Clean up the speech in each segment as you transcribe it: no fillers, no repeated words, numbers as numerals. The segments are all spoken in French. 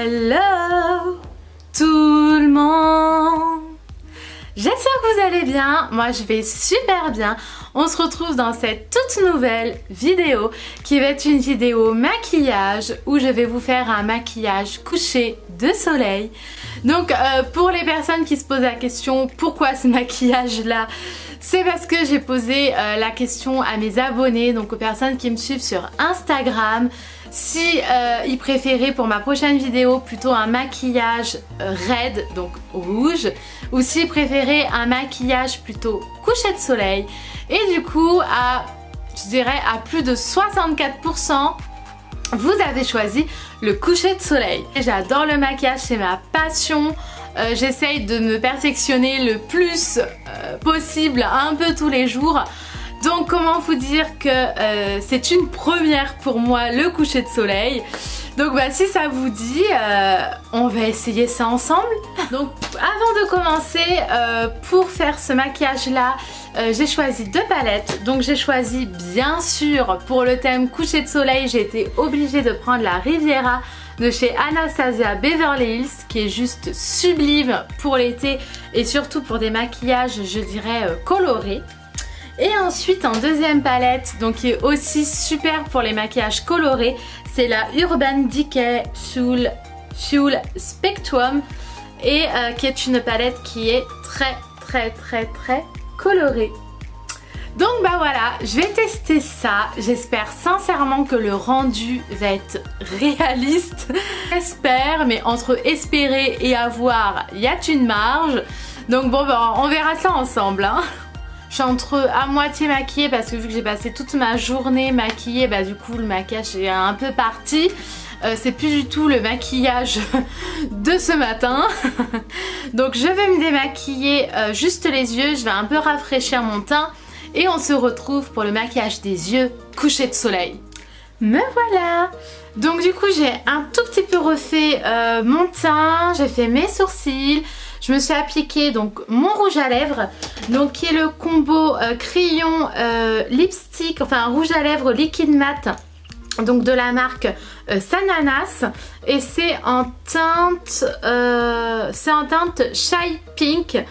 Hello tout le monde. J'espère que vous allez bien, moi je vais super bien. On se retrouve dans cette toute nouvelle vidéo qui va être une vidéo maquillage où je vais vous faire un maquillage coucher de soleil. Donc pour les personnes qui se posent la question pourquoi ce maquillage là, c'est parce que j'ai posé la question à mes abonnés, donc aux personnes qui me suivent sur Instagram, si ils préféraient pour ma prochaine vidéo plutôt un maquillage red, donc rouge, ou s'ils préféraient un maquillage plutôt coucher de soleil. Et du coup, je dirais à plus de 64%, vous avez choisi le coucher de soleil. J'adore le maquillage, c'est ma passion. J'essaye de me perfectionner le plus possible un peu tous les jours. Donc comment vous dire que c'est une première pour moi le coucher de soleil. Donc bah, si ça vous dit, on va essayer ça ensemble. Donc avant de commencer, pour faire ce maquillage là, j'ai choisi deux palettes. Donc j'ai choisi bien sûr pour le thème coucher de soleil, j'ai été obligée de prendre la Riviera de chez Anastasia Beverly Hills qui est juste sublime pour l'été et surtout pour des maquillages je dirais colorés. Et ensuite en deuxième palette, donc qui est aussi super pour les maquillages colorés, c'est la Urban Decay Fuel Spectrum et qui est une palette qui est très colorée. Donc bah voilà, je vais tester ça. J'espère sincèrement que le rendu va être réaliste. J'espère, mais entre espérer et avoir, il y a une marge. Donc bon bah on verra ça ensemble hein. Je suis à moitié maquillée parce que vu que j'ai passé toute ma journée maquillée, bah du coup le maquillage est un peu parti. C'est plus du tout le maquillage de ce matin. Donc je vais me démaquiller juste les yeux, je vais un peu rafraîchir mon teint. Et on se retrouve pour le maquillage des yeux coucher de soleil. Me voilà. Donc du coup j'ai un tout petit peu refait mon teint, j'ai fait mes sourcils. Je me suis appliqué donc mon rouge à lèvres, donc qui est le combo crayon lipstick, enfin rouge à lèvres liquide mat, donc de la marque Sananas, et c'est en teinte Shy Pink.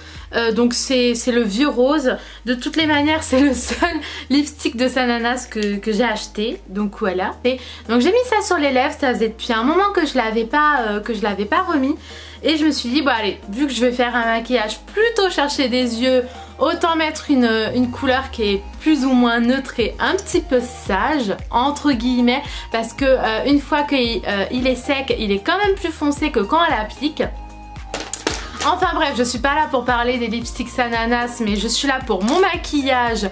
Donc c'est le vieux rose. De toutes les manières c'est le seul lipstick de Sananas que j'ai acheté. Donc voilà. Et donc j'ai mis ça sur les lèvres. Ça faisait depuis un moment que je l'avais pas remis. Et je me suis dit bon allez, vu que je vais faire un maquillage plutôt chercher des yeux, autant mettre une couleur qui est plus ou moins neutre et un petit peu sage entre guillemets, parce que une fois qu'il est sec, il est quand même plus foncé que quand on l'applique. Enfin bref, je suis pas là pour parler des lipsticks Sananas, mais je suis là pour mon maquillage.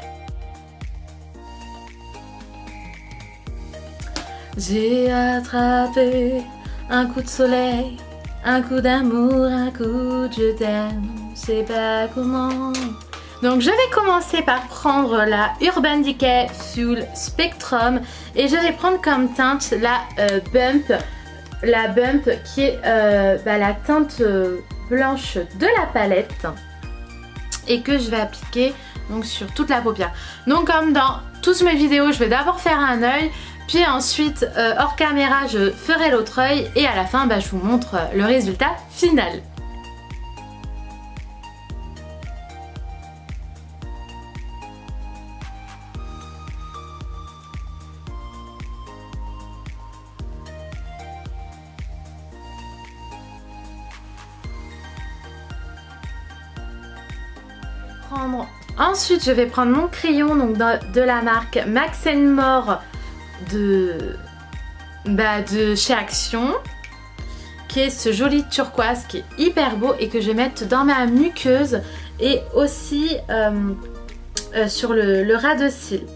J'ai attrapé un coup de soleil, un coup d'amour, un coup de je t'aime, je sais pas comment. Donc je vais commencer par prendre la Urban Decay Fuel Spectrum et je vais prendre comme teinte la Bump. La Bump qui est la teinte blanche de la palette et que je vais appliquer donc sur toute la paupière. Donc comme dans toutes mes vidéos, je vais d'abord faire un œil, puis ensuite hors caméra je ferai l'autre œil et à la fin je vous montre le résultat final. Ensuite je vais prendre mon crayon donc de la marque Max More de chez Action, qui est ce joli turquoise qui est hyper beau et que je vais mettre dans ma muqueuse et aussi sur le ras de cils.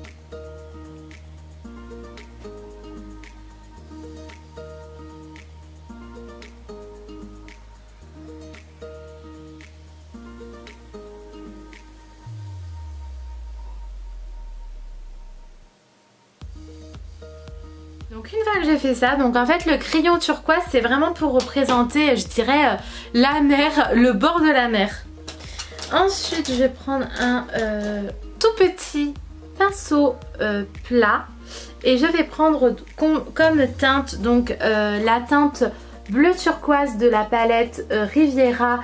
Donc une fois que j'ai fait ça, donc en fait le crayon turquoise c'est vraiment pour représenter je dirais la mer, le bord de la mer. Ensuite je vais prendre un tout petit pinceau plat et je vais prendre comme teinte donc la teinte bleu turquoise de la palette Riviera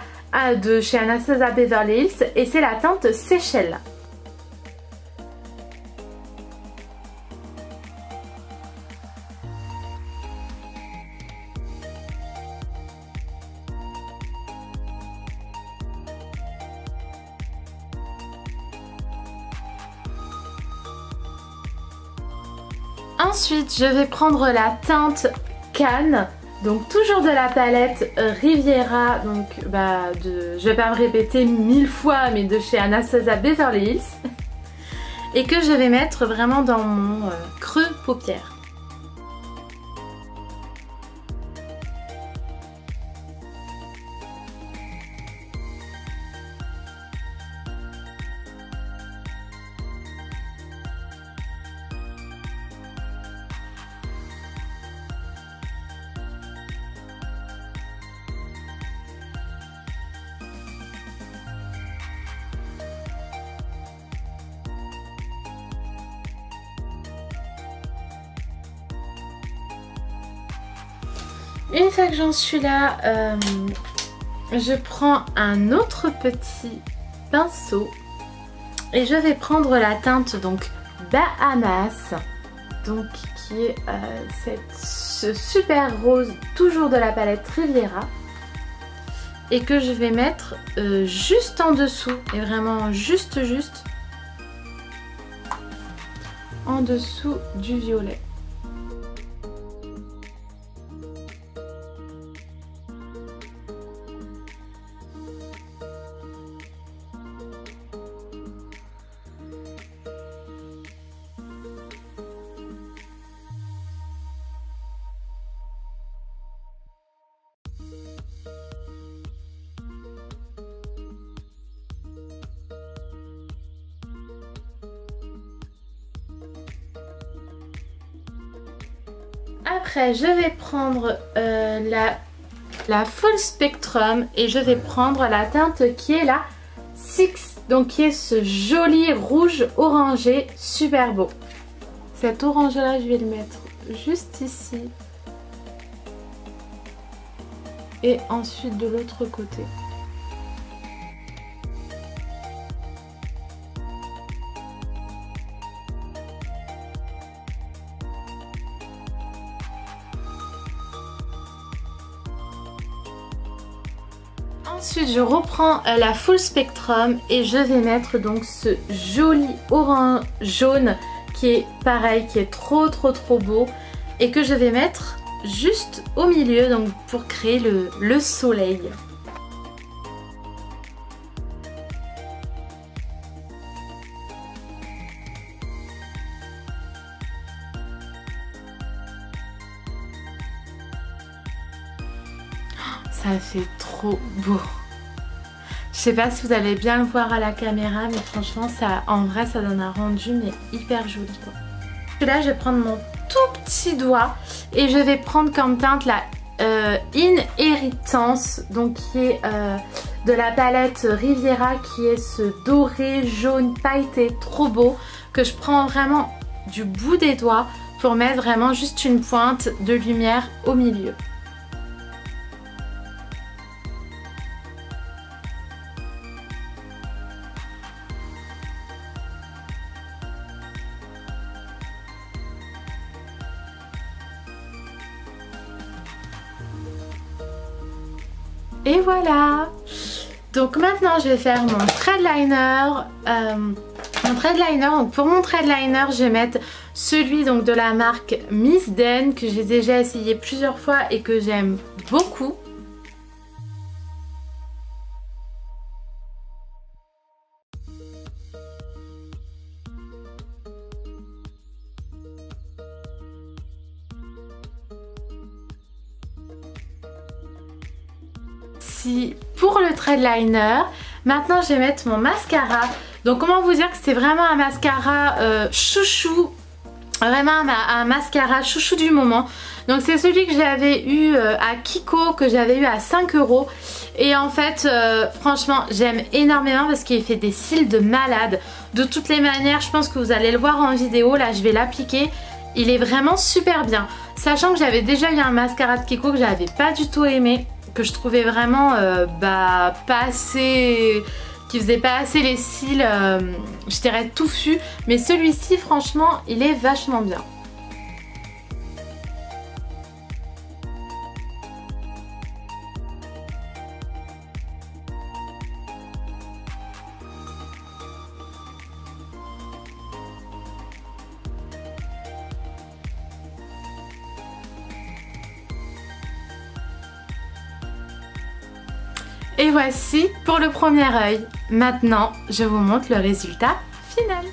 de chez Anastasia Beverly Hills et c'est la teinte Seychelles. Ensuite, je vais prendre la teinte Cannes, donc toujours de la palette Riviera, donc je vais pas me répéter 1000 fois, mais de chez Anastasia Beverly Hills, et que je vais mettre vraiment dans mon creux paupière. Une fois que j'en suis là, je prends un autre petit pinceau et je vais prendre la teinte donc Bahamas, donc qui est ce super rose toujours de la palette Riviera et que je vais mettre juste en dessous et vraiment juste en dessous du violet. Après, je vais prendre la Full Spectrum et je vais prendre la teinte qui est la Six, donc qui est ce joli rouge orangé super beau. Cet orange là, je vais le mettre juste ici et ensuite de l'autre côté. Ensuite, je reprends la Full Spectrum et je vais mettre donc ce joli orange jaune qui est pareil, qui est trop beau et que je vais mettre juste au milieu donc pour créer le soleil. Ça fait trop beau. Je sais pas si vous allez bien le voir à la caméra, mais franchement, en vrai, ça donne un rendu mais hyper joli quoi. Là, je vais prendre mon tout petit doigt et je vais prendre comme teinte la Inheritance, donc qui est de la palette Riviera, qui est ce doré jaune pailleté trop beau que je prends vraiment du bout des doigts pour mettre vraiment juste une pointe de lumière au milieu. Et voilà. Donc maintenant je vais faire mon thread liner. Donc pour mon thread liner, je vais mettre celui donc de la marque Miss Den que j'ai déjà essayé plusieurs fois et que j'aime beaucoup. Pour le thread liner, maintenant je vais mettre mon mascara. Donc comment vous dire que c'est vraiment un mascara chouchou, vraiment un mascara chouchou du moment. Donc c'est celui que j'avais eu à Kiko, que j'avais eu à 5 € et en fait franchement j'aime énormément parce qu'il fait des cils de malade. De toutes les manières, je pense que vous allez le voir en vidéo, là je vais l'appliquer. Il est vraiment super bien. Sachant que j'avais déjà eu un mascara de Kiko que j'avais pas du tout aimé, que je trouvais vraiment pas assez... qui faisait pas assez les cils, je dirais touffus. Mais celui-ci franchement il est vachement bien. Et voici pour le premier œil. Maintenant, je vous montre le résultat final.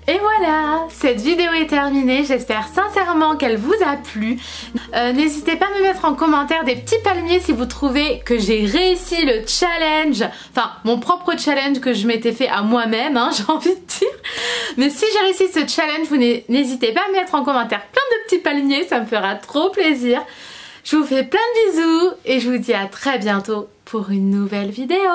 Et voilà, cette vidéo est terminée, j'espère sincèrement qu'elle vous a plu. N'hésitez pas à me mettre en commentaire des petits palmiers si vous trouvez que j'ai réussi le challenge, enfin mon propre challenge que je m'étais fait à moi-même, hein, j'ai envie de dire. Mais si j'ai réussi ce challenge, vous n'hésitez pas à me mettre en commentaire plein de petits palmiers, ça me fera trop plaisir. Je vous fais plein de bisous et je vous dis à très bientôt pour une nouvelle vidéo.